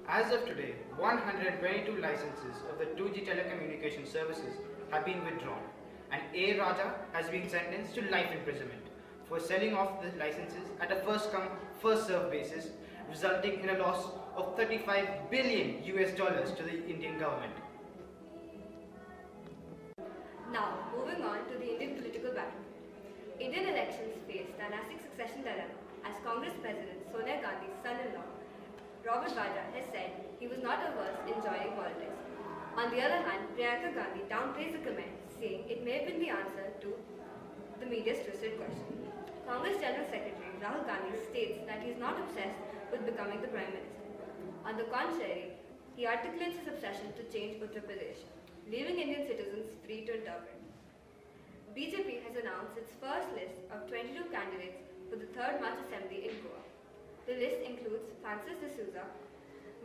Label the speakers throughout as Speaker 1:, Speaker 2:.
Speaker 1: As of today, 122 licenses of the 2G telecommunication services have been withdrawn, and A. Raja has been sentenced to life imprisonment for selling off the licenses at a first-come, first-served basis, resulting in a loss of $35 billion to the Indian government.
Speaker 2: Now, moving on to the Indian political battlefield. Indian elections face dynastic succession dilemma as Congress President Sonia Gandhi's son-in-law, Robert Vada, has said he was not averse in joining politics. On the other hand, Priyanka Gandhi downplays the comment, saying it may have been the answer to the media's twisted question. Congress General Secretary Rahul Gandhi states that he is not obsessed with becoming the Prime Minister. On the contrary, he articulates his obsession to change Uttar Pradesh, leaving Indian citizens free to interpret. BJP has announced its first list of 22 candidates for the 3rd March Assembly in Goa. The list includes Francis D'Souza,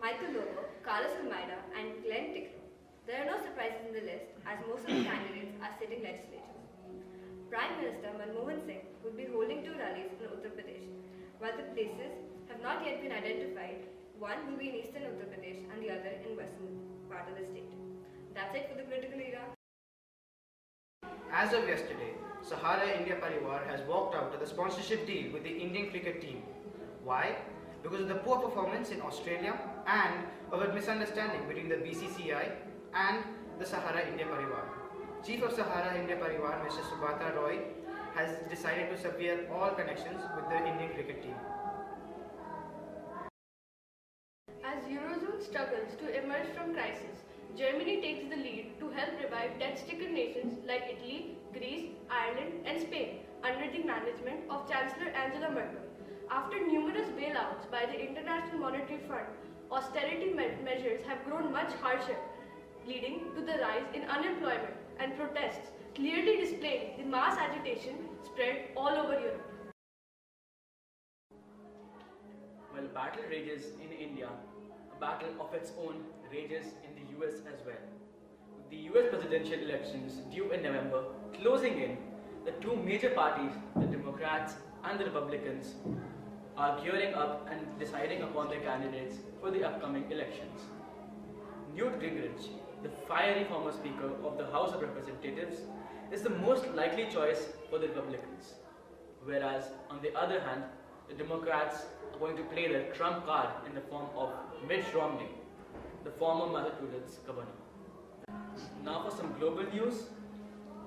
Speaker 2: Michael Lobo, Carlos Almeida, and Glenn Ticklow. There are no surprises in the list, as most of the candidates are sitting legislators. Prime Minister Manmohan Singh would be holding 2 rallies in Uttar Pradesh. While the places have not yet been identified, one will be in eastern Uttar Pradesh and the other in western part of the state. That's it for the political era.
Speaker 1: As of yesterday, Sahara India Parivar has walked out of the sponsorship deal with the Indian cricket team. Why? Because of the poor performance in Australia and of a misunderstanding between the BCCI and the Sahara India Parivar. Chief of Sahara India Parivar, Mr. Subhatra Roy, has decided to sever all connections with the Indian cricket team.
Speaker 3: As Eurozone struggles to emerge from crisis, Germany takes the lead to help revive debt-stricken nations like Italy, Greece, Ireland and Spain under the management of Chancellor Angela Merkel. After numerous bailouts by the International Monetary Fund, austerity measures have grown much harsher, leading to the rise in unemployment and protests, clearly displaying the mass agitation spread all over Europe.
Speaker 4: While battle rages in India, a battle of its own rages in the US as well. With the US presidential elections due in November closing in, the 2 major parties, the Democrats and the Republicans, are gearing up and deciding upon their candidates for the upcoming elections. Newt Gingrich, the fiery former Speaker of the House of Representatives, is the most likely choice for the Republicans. Whereas, on the other hand, the Democrats are going to play their trump card in the form of Mitt Romney, the former Massachusetts governor. Now for some global news.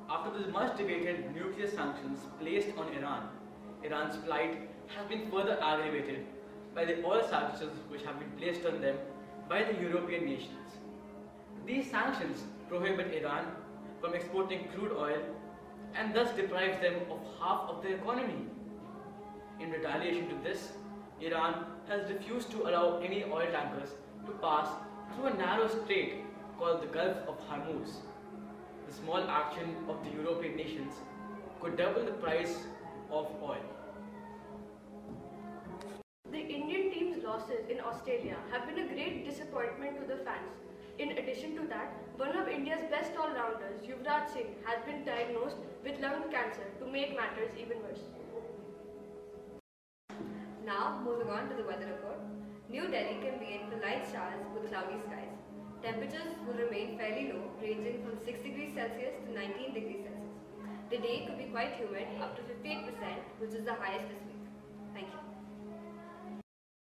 Speaker 4: After the much debated nuclear sanctions placed on Iran, Iran's plight has been further aggravated by the oil sanctions which have been placed on them by the European nations. These sanctions prohibit Iran from exporting crude oil and thus deprives them of half of their economy. In retaliation to this, Iran has refused to allow any oil tankers to pass through a narrow strait called the Gulf of Hormuz. The small action of the European nations could double the price of oil.
Speaker 3: The Indian team's losses in Australia have been a great disappointment to the fans. In addition to that, one of India's best all-rounders, Yuvraj Singh, has been diagnosed with lung cancer to make matters even worse.
Speaker 2: Now, moving on to the weather report. New Delhi can be in for light showers with cloudy skies. Temperatures will remain fairly low, ranging from 6 degrees Celsius to 19 degrees Celsius. The day could be quite humid, up to 58%, which is the highest this